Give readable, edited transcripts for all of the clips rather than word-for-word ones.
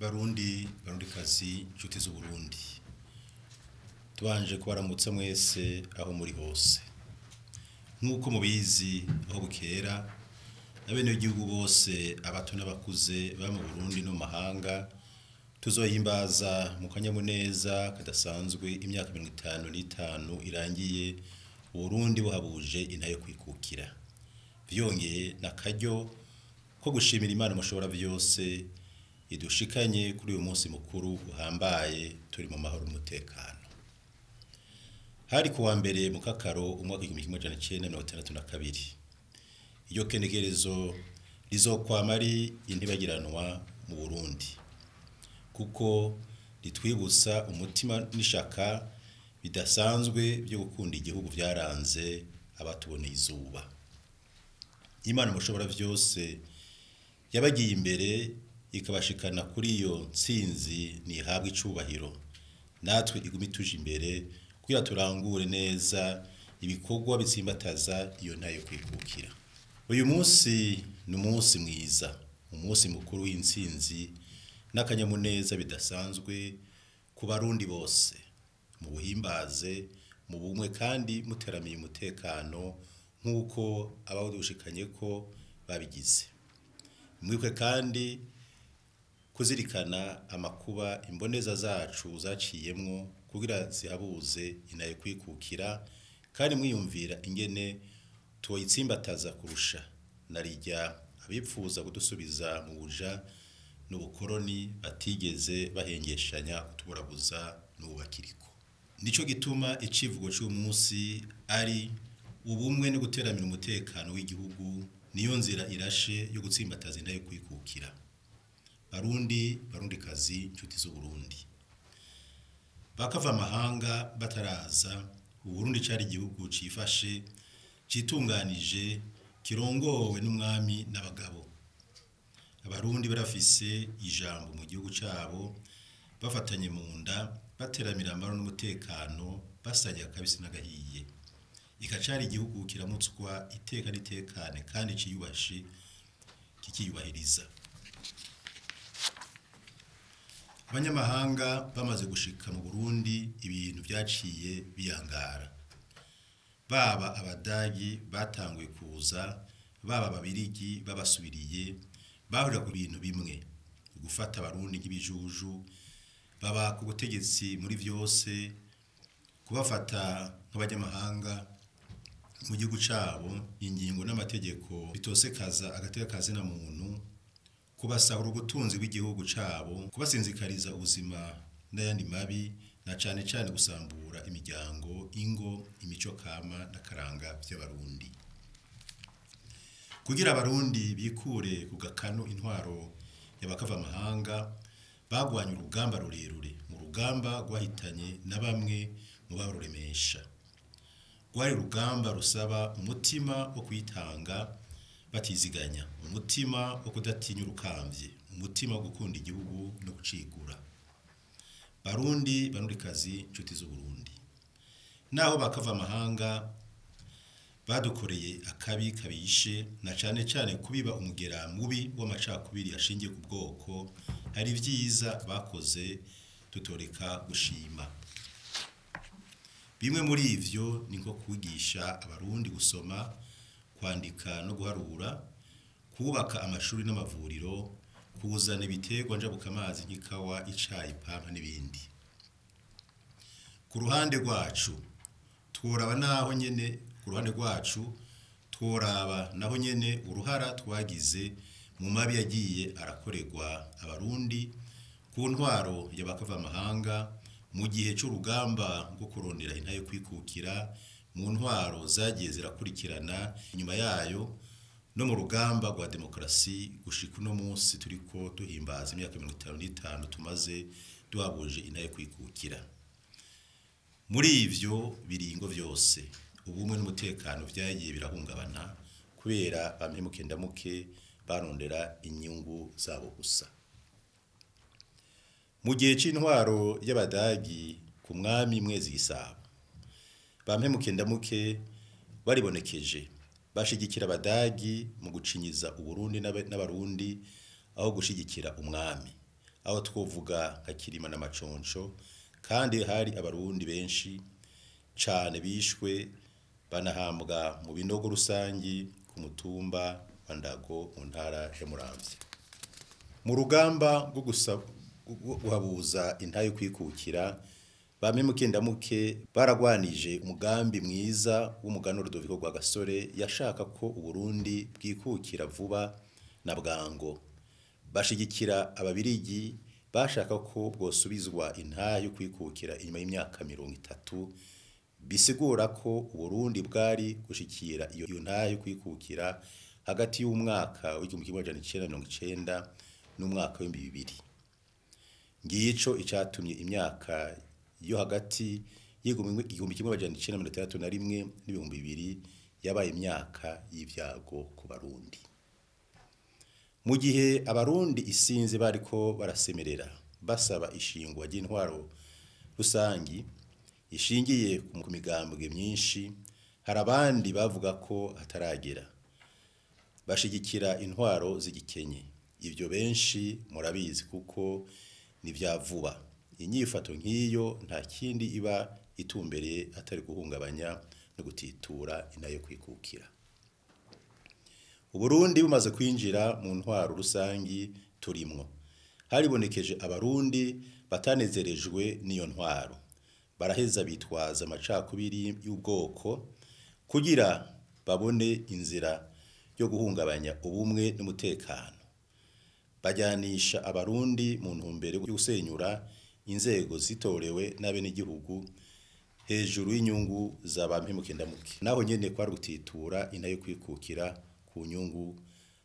Barundikazi nshuti z'Uburundi, tubanje kubaramutsa mwese aho muri hose. Nk'uko mubizi aho bukera abenegihugu bose abato n'abakuze ba mu Burundi no mu mahanga tuzohimbaza mu kanyamuneza kadasanzwe imyaka 55 irangiye Uburundi buhabuje intayo kwikukira. Vyongeye nakaryo ko gushimira Imana mushobora vyose idushikanye kuri uyu munsi mukuru uhambaye turi mu mahoro n'umutekano. Hari kuwa mbere mu kakaro umwaka 1962 iyo kenegerezo rizokwama ari intibagiranwa mu Burundi kuko ritwibutsa umutima n'ishaka bidasanzwe byo gukunda igihugu vyaranze abatuboneye izuba. Imana mushobora vyose yabagiye imbere ikabashikana kuri iyo ntsinzi nihabwa icubahiro, natwe igumi tuje imbere kugira turangure neza ibikorwa bitsimbataza iyo ntayo kwikukira. Uyu munsi ni umunsi mwiza, umunsi mukuru w'intsinzi n'akanyamuneza bidasanzwe ku Barundi bose, mu buhimbaze mu bumwe kandi muteramiye umutekano nk'uko abawudushikanye ko babigize. Mwibuke kandi kuzirikana amakuba imboneza zacu zaciyemwo kugira zihabuze inaye kwikukira, kandi mwiyumvira ingene tuyitsimbataza kurusha narijya abipfuza kudusubiza mu buja n'ubukoroni batigeze bahengeshanya kutuburabuza n'ubakiriko. Nico gituma icivugo cy'umunsi ari ubumwe no guteramira umutekano w'igihugu, niyo nzira irashe yo gutsimbataza inaye kwikukira. Barundikazi nshuti z'Uburundi, bakava amahanga bataraza Uburundi cari igihugu cifashe citunganije kirongowe n'umwami n'abagabo. Abarundi barafise ijambo mu gihugu cabo, bafatanye mu nda bateramira amahoro n'umutekano, basanya kabisi n'agahiye. Ikacari igihugu kiramutswa iteka n'itekane kandi ciyubashe kikiyubahiriza. Abanyamahanga bamaze gushika mu Burundi ibintu vyaciye biyangara. Baba abadagi batanguye kuza, baba ababirigi babasubiriye, bahurira ku bintu bimwe, gufata Abarundi nk'ibijuju, baba ku butegetsi muri vyose, kubafata nk'abanyamahanga mu gihugu cabo, ingingo n'amategeko bitosekaza agateka kazina muntu, kubasahura ubutunzi bw'igihugu cabo, kubasinzikariza ubuzima n'ayandi mabi, na cane cane gusambura imiryango, ingo, imico kama n'akaranga vy'Abarundi. Kugira Abarundi bikure ku gakano intwaro y'abakava amahanga, bagwanye urugamba rurerure, mu rugamba rwahitanye na bamwe mu baruremesha. Rwari urugamba rusaba umutima wo kwitanga batiziganya, umutima wo kudatinya urukamvye, umutima wo gukunda igihugu no gucigura. Barundikazi nshuti z'Uburundi, naho bakava amahanga badukoreye akabi kabishe, na cane cane kubiba umugera mubi w'amacakubiri ashingiye ku bwoko, hari vyiza bakoze tutoreka gushima. Bimwe muri ivyo ni nko kwigisha Abarundi gusoma, kwandika no guharura, kubaka amashuri n'amavuriro, kuzana ibiterwa njabuka amazi nk'ikawa, icayi, pampa n'ibindi. Ku ruhande rwacu tworaba naho nyene uruhara twagize mu mabi yagiye arakorerwa Abarundi ku ntwaro y'abakava amahanga mu gihe c'urugamba rwo kurondera intayo kwikukira, mu ntwaro zagiye zirakurikirana inyuma yayo, no mu rugamba rwa demokrasi gushika uno munsi turiko duhimbaza imyaka 55 tumaze duhabuje intayo kwikukira. Muri ivyo biringo vyose ubumwe n'umutekano vyagiye birahungabana kubera bampemukendamuke barondera inyungu zabo gusa. Mu gihe c'intwaro y'Abadagi ku mwami Mwezi Gisabo, bampemukendamuke baribonekeje bashigikira Abadagi mu gucinyiza Uburundi n'Abarundi aho gushigikira umwami. aho twovuga nka Kirima na Maconco, kandi hari abarundi benshi cane bishwe banahambwa mu binogo rusangi ku mutumba wa Ndago mu ntara ya Muramvya. Mu rugamba rwo guhabuza intayo kwikukira, Bame Mukendamuke baragwanije umugambi mwiza w'umuganwa Rudoviko Rwagasore yashaka ko Uburundi bwikukira vuba na bwango. Bashigikira ababirigi bashaka ko bwosubizwa intayo kwikukira inyuma y'imyaka 30, bisigura ko Uburundi bwari gushikira iyo ntayo kwikukira hagati y'umwaka w'1990 n'umwaka w'2000. Ngico icatumye imyaka yo hagati y'1961 n'2000 yabaye imyaka y'ivyago ku Barundi. Mu gihe abarundi isinzi bariko barasemerera basaba ishingwa ry'intwaro rusangi ishingiye ku migambwe myinshi, hari abandi bavuga ko hataragera, bashigikira intwaro z'igikenye. Ivyo benshi murabizi kuko ni vya vuba. Inyifato nk'iyo nta kindi iba itumbereye atari guhungabanya no gutitura inayo kwikukira. Uburundi bumaze kwinjira mu ntwaro rusangi turimwo, haribonekeje abarundi batanezerejwe n'iyo ntwaro, baraheza bitwaza amacakubiri y'ubwoko kugira babone inzira yo guhungabanya ubumwe n'umutekano. Bajyanisha abarundi mu ntumbero yo gusenyura inzego zitorewe n'abenegihugu hejuru y'inyungu za Bame Mukendamuke. Naho nyene kwari gutitura inayo kwikukira ku nyungu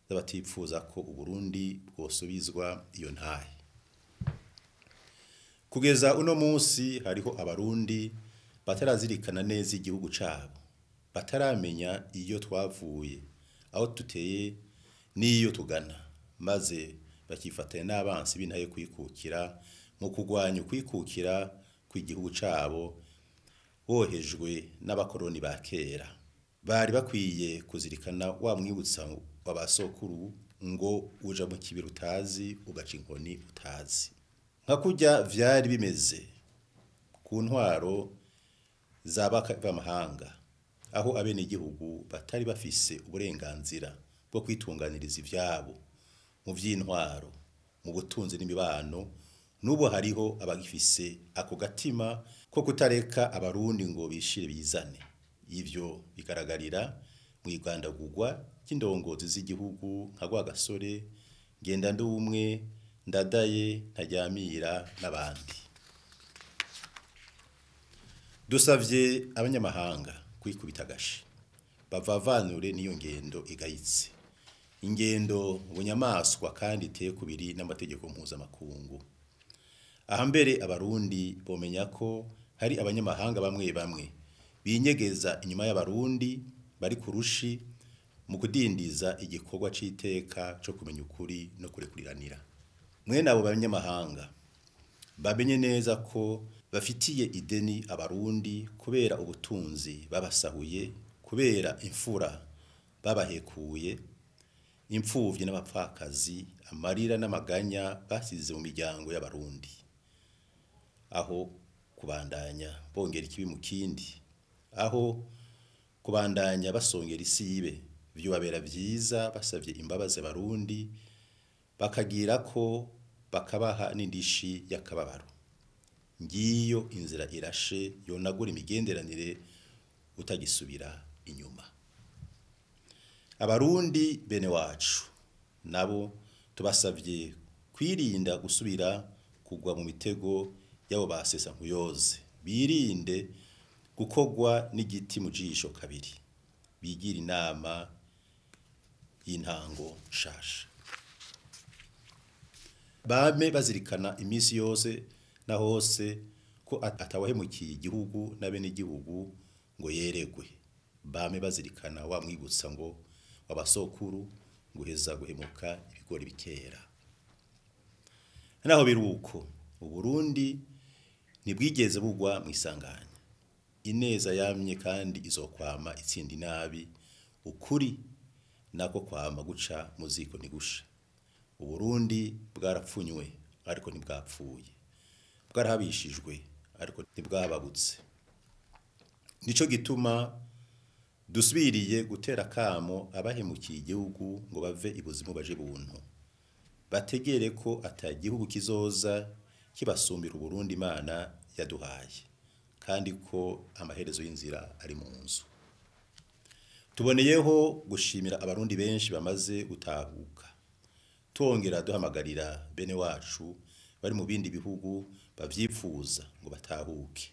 z'abatipfuza ko Uburundi bwosubizwa iyo ntahe. Kugeza uno munsi hariho abarundi batarazirikana neza igihugu cabo, bataramenya iyo twavuye, aho tuteye n'iyo tugana, maze bakifatanya n'abansi b'intahe kwikukira mu kugwanya kwikukira kw'igihugu cabo bohejwe n'abakoroni ba kera. Bari bakwiye kuzirikana wa mwibutsa w'abasokuru ngo uja mu kibiri utazi ugaca inkoni utazi. Nka kurya vyari bimeze ku ntwaro z'abamahanga, aho abenegihugu batari bafise uburenganzira bwo kwitunganiriza ivyabo mu vy'intwaro, mu butunzi n'imibano. Nubo hariho abagifise ako gatima ko kutareka abarundi ngo bishire bizane. Ivyo bigaragarira mu igandagurwa ry'indongozi z'igihugu nka Rwagasore, Ngendandumwe, Ndadaye, Ntaryamira n'abandi. Dusavye abanyamahanga kwikubita agashi, bavavanure n'iyo ngendo igayitse, ingendo bunyamaswa kandi iteye kubiri n'amategeko mpuzamakungu. Aha mbere abarundi bomenya ko hari abanyamahanga bamwe bamwe binyegeza inyuma y'abarundi bari kurushi mu kudindiza igikorwa c'iteka co kumenya ukuri no kurekuriranira. Mwene abo banyamahanga bamenye neza ko bafitiye ideni abarundi kubera ubutunzi babasahuye, kubera imfura babahekuye, impfuvyi n'abapfakazi, amarira n'amaganya basize mu miryango y'abarundi. Aho kubandanya bongera ikibi mu kindi, aho kubandanya basongera isibe, vyobabera vyiza basavye imbabazi abarundi, bakagira ko bakabaha n'indishi y'akababaro. Ngiyo inzira irashe yonagura imigenderanire utagisubira inyuma. Abarundi bene wacu nabo tubasavye kwirinda gusubira kugwa mu mitego yabo basesa nkuyoze, birinde gukogwa n'igiti mu jisho kabiri, bigira inama y'intango shasha. Bame bazirikana imisi yose na hose ko atawahemukiye igihugu n'abenegihugu ngo yeregwe. Bame bazirikana wa mwibutsa ngo wabasokuru nguheza guhemuka ibigori bikera. Naho biruko Uburundi ntibwigeze bugwa mu isanganya. Ineza yamye kandi izokwama itsindi nabi, ukuri nako kwama guca muziko nigusha. Uburundi bwarapfunywe ariko ntibwapfuye, bwarahabishijwe ariko ntibwababutse. Nico gituma dusubiriye gutera kamo abahemukiye igihugu ngo bave ibuzimu baje buntu, bategere ko atagihugu kizoza kibasumbira Uburundi Imana yaduhaye, kandi ko amaherezo y'inzira ari mu nzu. Tuboneyeho gushimira abarundi benshi bamaze gutahuka, tongera duhamagarira bene wacu bari mu bindi bihugu bavyipfuza ngo batahuke,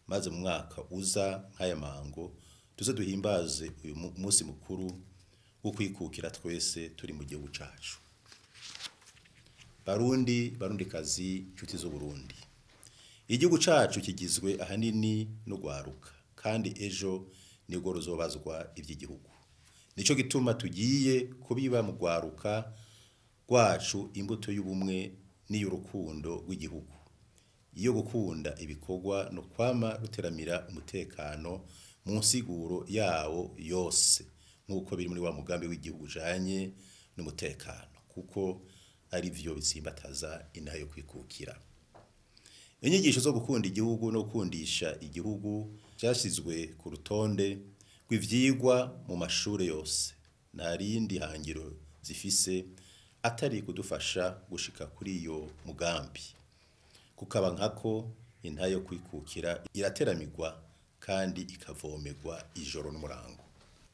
maze mu mwaka uza nk'aya mango tuze duhimbaze uyu munsi mukuru wo kwikukira twese turi mu gihugu cacu. Barundikazi, nshuti z'Uburundi, igihugu cacu kigizwe ahanini no gwaruka, kandi ejo nibwo ruzobazwa ivy'igihugu. Nico gituma tugiye kubiba mu gwaruka rwacu imbuto y'ubumwe n'iy'urukundo rw'igihugu, iyo gukunda ibikorwa no kwama ruteramira umutekano mu nsiguro yawo yose, nk'uko biri muri wa mugambi w'igihugu ujanye n'umutekano, kuko ari vyo bitsimbataza inaha yo kwikukira. Inyigisho zo gukunda igihugu no gukundisha igihugu cyashyizwe ku rutonde rw'ivyigwa mu mashure yose, nta rindi hangiro zifise atari kudufasha gushika kuri iyo mugambi, kukaba nkako intaha yo kwikukira irateramirwa kandi ikavomerwa ijoro n'umurango.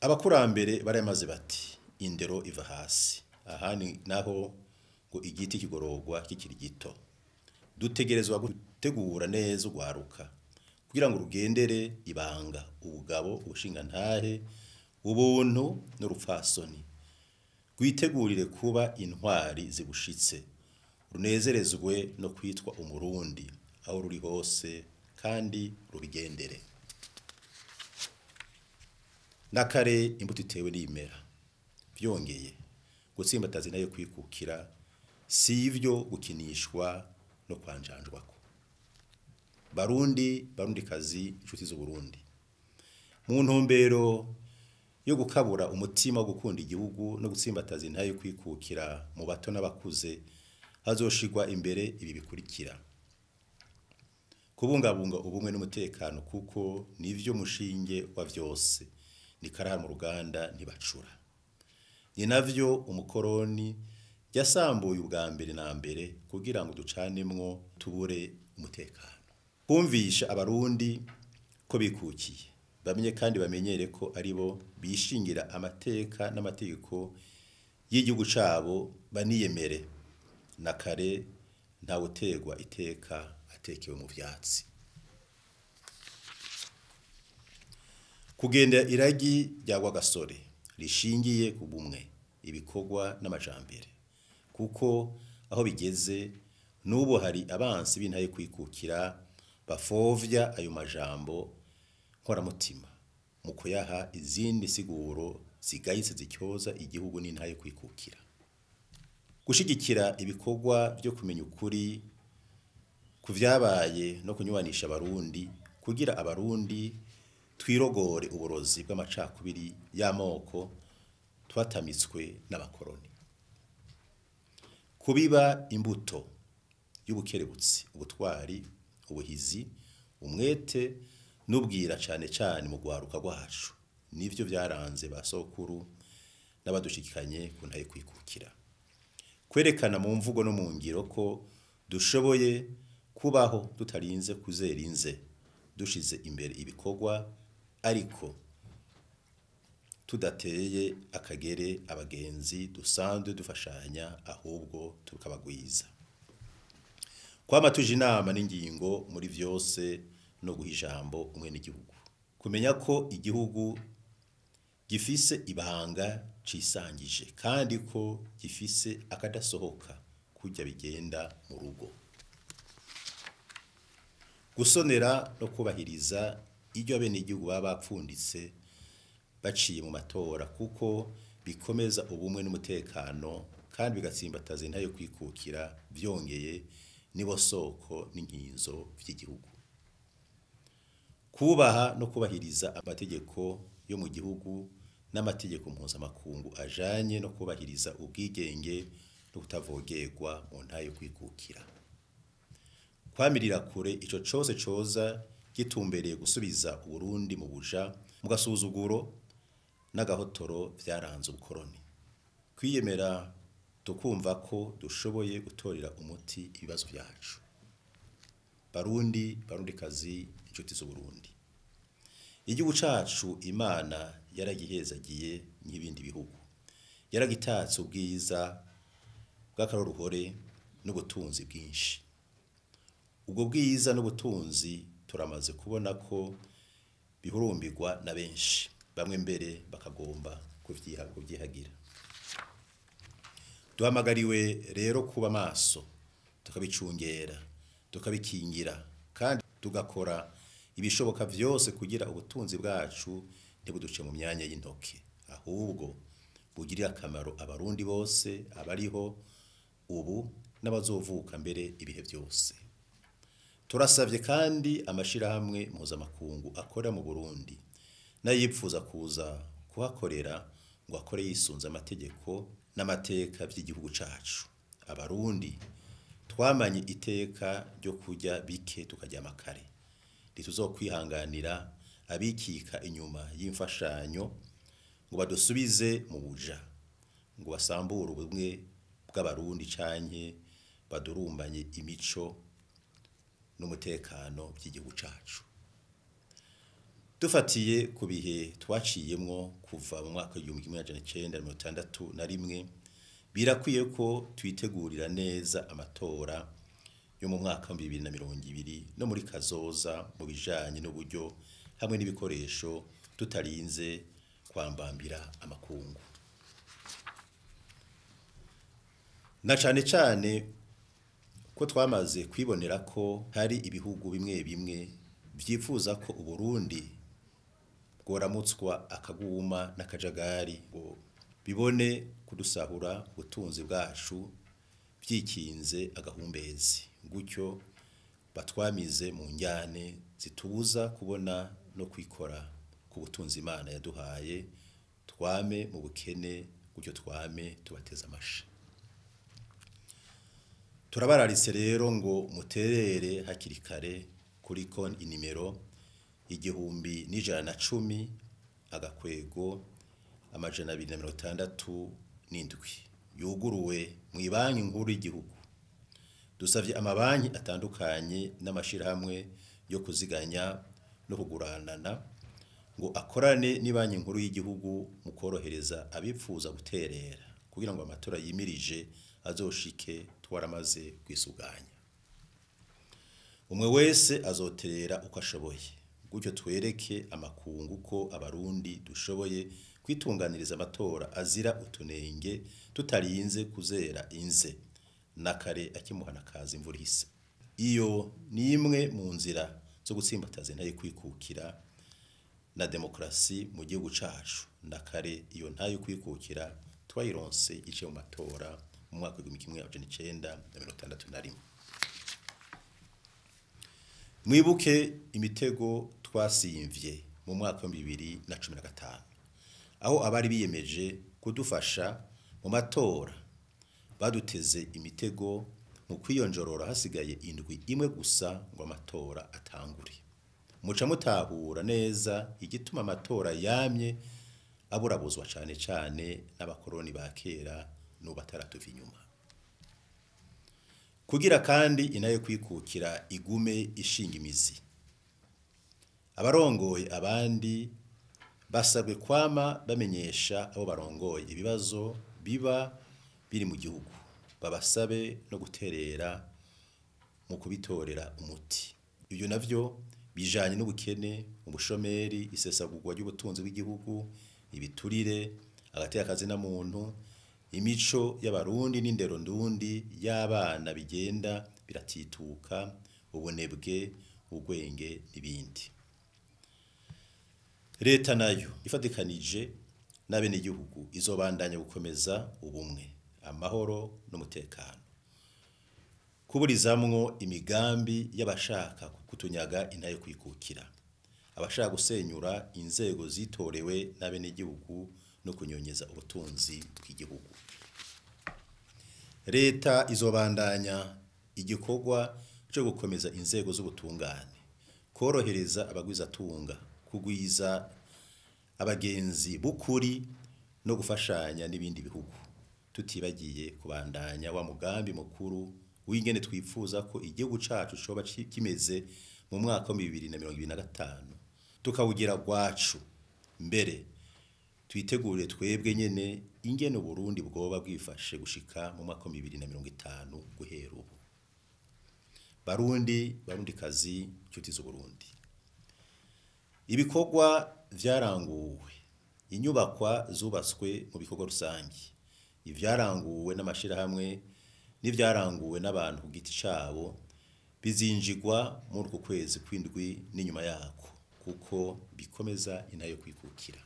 Abakurambere baramaze bati indero iva hasi, ahani naho ngo igiti kigororwa kikiri gito. Dutegerezwa gutegura neza ugwaruka kugira ngo rugendere ibanga, ubugabo, ubushingantahe, ubuntu n'urupfasoni, rwitegurire kuba intwari zibushitse, runezerezwe no kwitwa umurundi aho ruri hose, kandi rubigendere. Nakare imbuto itewe n'imera, vyongeye gutsimbataza inaha yo kwikukira sivyo gukinishwa no kwanjanjwako. Barundikazi, nshuti z'Uburundi, mu ntumbero yo gukabura umutima wo gukunda igihugu no gutsimbataza inaha yo kwikukira mu bato n'abakuze, hazoshigwa imbere ibi bikurikira: kubungabunga ubumwe n'umutekano, kuko nivyo mushinge wa vyose, ni karahara mu ruganda ntibacura. Ni navyo umukoroni yasambuye ubwa mbere na mbere kugira ngo ducanemwo tubure umutekano. Kumvisha abarundi ko bikukiye, bamenye kandi bamenyere ko aribo bishingira amateka n'amategeko y'igihugu cabo, baniyemere. Na kare ntawutegwa iteka atekewe mu vyatsi. Kugenda iragi rya Rwagasore rishingiye ku bumwe, ibikorwa n'amajambere, kuko aho bigeze n'ubu hari abansi b'intaha yo kwikukira bafovya ayo majambo nkoramutima mu kuyaha izindi siguro zigayitse zicyoza igihugu n'intaha yo kwikukira. Gushigikira ibikorwa byo kumenya ukuri ku vyabaye no kunywanisha abarundi, kugira abarundi twirogore uburozi bw'amacakubiri y'amoko twatamitswe n'abakoroni. Kubiba imbuto y'ubukerebutsi, ubutwari, ubuhizi, umwete n'ubwira cane cane mu gwaruka rwacu, nivyo vyaranze basokuru n'abadushikanye ku ntaha yo kwikukira. Kwerekana mu mvugo no mu ngiro ko dushoboye kubaho tutarinze kuzerinze, dushize imbere ibikorwa ariko tudateye akagere abagenzi dusanzwe dufashanya, ahubwo tukabagwiza. Kwama tuje inama n'ingingo muri vyose no guha ijambo umwe n'igihugu. Kumenya ko igihugu gifise ibanga cisangije, kandi ko gifise akadasohoka kujya bigenda mu rugo. Gusonera no kubahiriza iryo bene igihugu baba bapfunditse baciye mu matora, kuko bikomeza ubumwe n'umutekano kandi bigatsimbataza intaha yo kwikukira, vyongeye nibo soko n'inkinzo vy'igihugu. Kubaha no kubahiriza amategeko yo mu gihugu n'amategeko mpuzamakungu ajanye no kubahiriza ubwigenge no kutavogerwa mu ntahe yo kwikukira. Kwamirira kure ico cose coza gitumbereye gusubiza Uburundi mu buja mu gasuzuguro n'agahotoro vyaranze ubukoroni. Kwiyemera tukumva ko dushoboye gutorera umuti ibibazo vyacu. Barundikazi, inshuti z'Uburundi, igihugu cacu Imana yaragihezagiye nk'ibindi bihugu, yaragitatse ubwiza bw'akaroruhore n'ubutunzi bwinshi. Ubwo bwiza n'ubutunzi turamaze kubona ko bihurumbirwa na benshi, bamwe mbere bakagomba kuvyihagira. Duhamagariwe rero kuba maso, tukabicungera, tukabikingira, kandi tugakora ibishoboka vyose kugira ubutunzi bwacu ntibuduce mu myanya y'intoke, ahubwo bugirira akamaro abarundi bose abariho ubu n'abazovuka mbere ibihe byose. Turasavye kandi amashirahamwe mpuzamakungu akorera mu Burundi n'ayipfuza kuza kuhakorera ngo akore yisunze amategeko n'amateka vy'igihugu cacu. Abarundi twamanye iteka ryo kurya bike tukarya amakare, ntituzokwihanganira abikika inyuma y'imfashanyo ngo badusubize mu buja, ngo basambure ubumwe bw'abarundi canke badurumbanye imico n'umutekano by'igihugu cacu. Dufatiye ku bihe twaciyemwo kuva mu mwaka w'1961, birakwiye ko twitegurira neza amatora yo mu mwaka wa 2020 no muri kazoza mu bijanye n'uburyo hamwe n'ibikoresho tutarinze kwambambira amakungu. Na cane ko twamaze kwibonera ko hari ibihugu bimwe bimwe vyifuza ko Uburundi bworamutswa akaguma n'akajagari ngo bibone kudusahura ubutunzi bwacu vyikinze agahumbezi, gutyo batwamize mu njyane zitubuza kubona no kwikora ku butunzi Imana yaduhaye, twame mu bukene, gutyo twame tubateza amashi. Turabararitse rero ngo muterere hakiri kare kuri konti inimero 1110 agakwego 267 yuguruwe mu banki nkuru y'igihugu. Dusavye amabanki atandukanye n'amashirahamwe yo kuziganya no kuguranana ngo akorane n'Ibanki Nkuru y'Igihugu mu korohereza abipfuza guterera kugira ngo amatora yimirije azoshike twaramaze kwisuganya. Umwe wese azoterera uko ashoboye, gutyo twereke amakungu ko abarundi dushoboye kwitunganiriza amatora azira utunenge tutarinze kuzera inze nakare akimuhana kazi imvura ihise. Iyo ni imwe mu nzira zo gutsimbataza ntaye kwikukira na demokrasi mu gihugu cacu. Nakare iyo ntaye kwikukira twayironse ice mu matora mu mwaka wa 1961. Mwibuke imitego twasimvye mu mwaka wa 2015, aho abari biyemeje kudufasha mu matora baduteze imitego mu kwiyonjorora hasigaye indwi imwe gusa ngo amatora atangure. Muca mutahura neza igituma amatora yamye aburabuzwa cane n'abakoroni ba kera n'ubataratuva inyuma. Kugira kandi inaye kwikukira igume ishinga imizi, abarongoye abandi basabwe kwama bamenyesha abo barongoye ibibazo biba biri mu gihugu, babasabe no guterera mu kubitorera umuti. Ibyo navyo bijanye n'ubukene, ubushomeri, isesagurwa ry'ubutunzi bw'igihugu, ibiturire, agatekazi na muntu, imico y'abarundi n'indero ndundi y'abana bigenda biratituka, ubunebwe, ubwenge n'ibindi. Leta nayo ifatikanije n'abene igihugu izobandanya gukomeza ubumwe, amahoro n'umutekano, kuburizamwo imigambi y'abashaka kutunyaga intaye kwikukira, abashaka gusenyura inzego zitorewe n'abene igihugu no kunyonyeza ubutunzi bw'igihugu. leta izobandanya igikorwa cyo gukomeza inzego z'ubutungane, korohereza abagwizatunga, kugwiza abagenzi b'ukuri no gufashanya n'ibindi bihugu, tutibagiye kubandanya wa mugambi mukuru w'ingene twifuza ko igihugu cacu coba kimeze mu mwaka wa 2025 tukawugira gwacu. Mbere twitegure twebwe nyene ingene Burundi bwoba bwifashe gushika mu mwaka wa 2050 guhera ubu. Barundi kazi nshuti z'Uburundi, ibikorwa vyaranguwe, inyubakwa zubatswe mu bikorwa rusangi, ivyaranguwe n'amashirahamwe n'ivyaranguwe n'abantu ku giti cabo bizinjigwa muri uku kwezi kw'indwi n'inyuma yako, kuko bikomeza intayo kwikukira.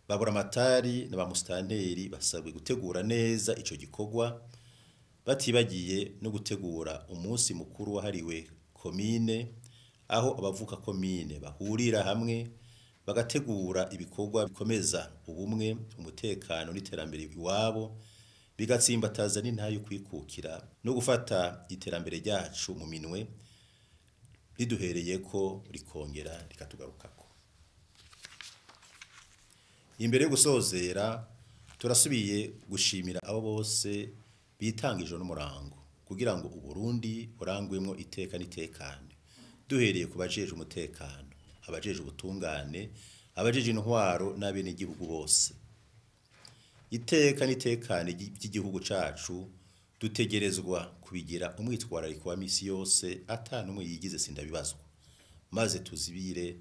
Babura amatari na bamusitanteri basabwe gutegura neza ico gikorwa, batibagiye no gutegura umunsi mukuru wahariwe komine, aho abavuka komine bahurira hamwe bagategura ibikorwa bikomeza ubumwe, umutekano n'iterambere iwabo, bigatsimbataza n'intayo kwikukira no gufata iterambere ryacu mu minwe, riduhereye ko rikongera rikatugarukako. Imbere yo gusozera, turasubiye gushimira abo bose bitangije n'umurango kugira ngo Uburundi burangwemwo iteka n'itekane, duhereye ku bajeje umutekano, abajeje ubutungane, abajeje intwaro n'abene igihugu bose. Iteka n'itekane ry'igihugu cacu dutegerezwa kubigira umwitwarariko wa misi yose, atanumwe yigize sindabibazwa, maze tuzibire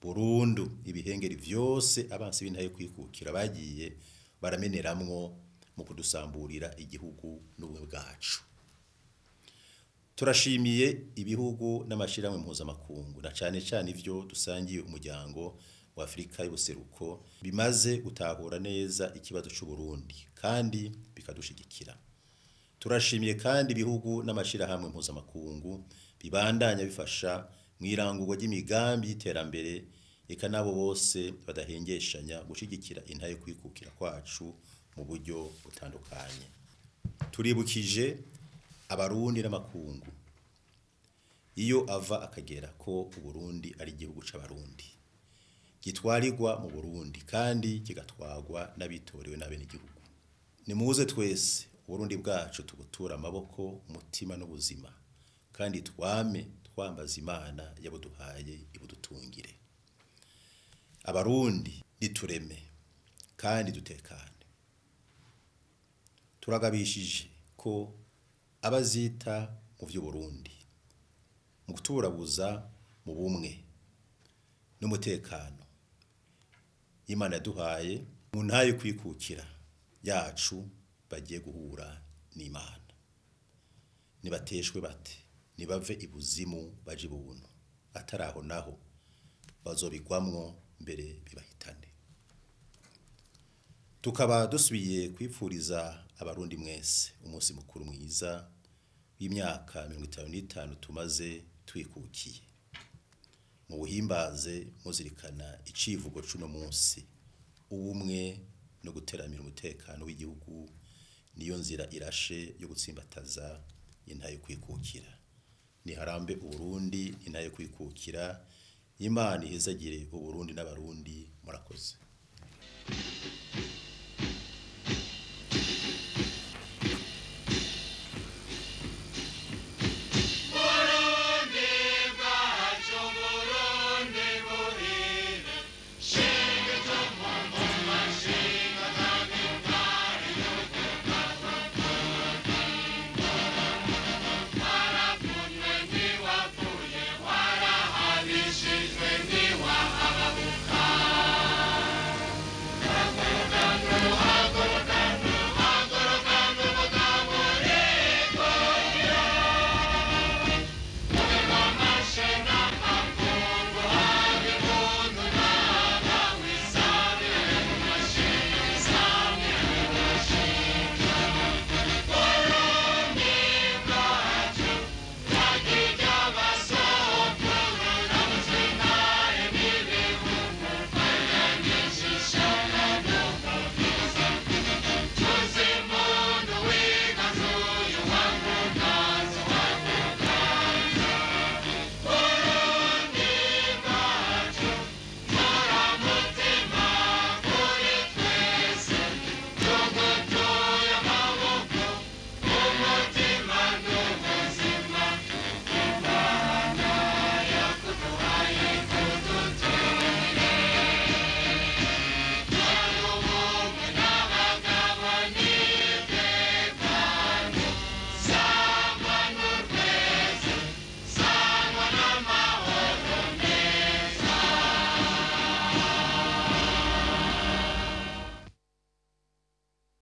burundu ibihengeri vyose abansi b'intaye kwikukira bagiye barameneramwo mu kudusamburira igihugu n'ubumwe bwacu. Turashimiye ibihugu n'amashirahamwe mpuzamakungu na cane cane ivyo dusangiye umuryango wa Afrika y'ubuseruko bimaze gutahura neza ikibazo c'u Burundi kandi bikadushigikira. Turashimiye kandi ibihugu n'amashirahamwe mpuzamakungu bibandanya bifasha mw'irangurwa ry'imigambi y'iterambere, eka nabo bose badahengeshanya gushigikira intaye kwikukira kwacu mu buryo butandukanye. Turibukije abarundi n'amakungu iyo ava akagera ko Uburundi ari igihugu c'abarundi, gitwarirwa mu Burundi kandi kigatwagwa n'abitorewe n'abene igihugu. Nimuze twese Uburundi bwacu tubutura amaboko, umutima n'ubuzima, kandi twambaza Imana yabuduhaye ibudutungire. Abarundi nitureme kandi dutekane. Turagabishije ko abazita mu vy'Uburundi mu kuturabuza mu bumwe n'umutekano Imana yaduhaye mu ntaye kwikukira yacu bagiye guhura n'Imana. Nibateshwe bate, nibave ibuzimu baje ibuntu, ataraho naho bazobigwamwo mbere bibahitane. Tukaba dusubiye kwipfuriza abarundi mwese umunsi mukuru mwiza w'imyaka 55 tumaze twikukiye. Mu buhimbaze muzirikana icivugo c'uno munsi, ubumwe no guteramira umutekano w'igihugu niyo nzira irashe yo gutsimbataza intaye kwikukira. Niharambe Uburundi intaye kwikukira. Imana ihezagire Uburundi n'abarundi. Murakoze.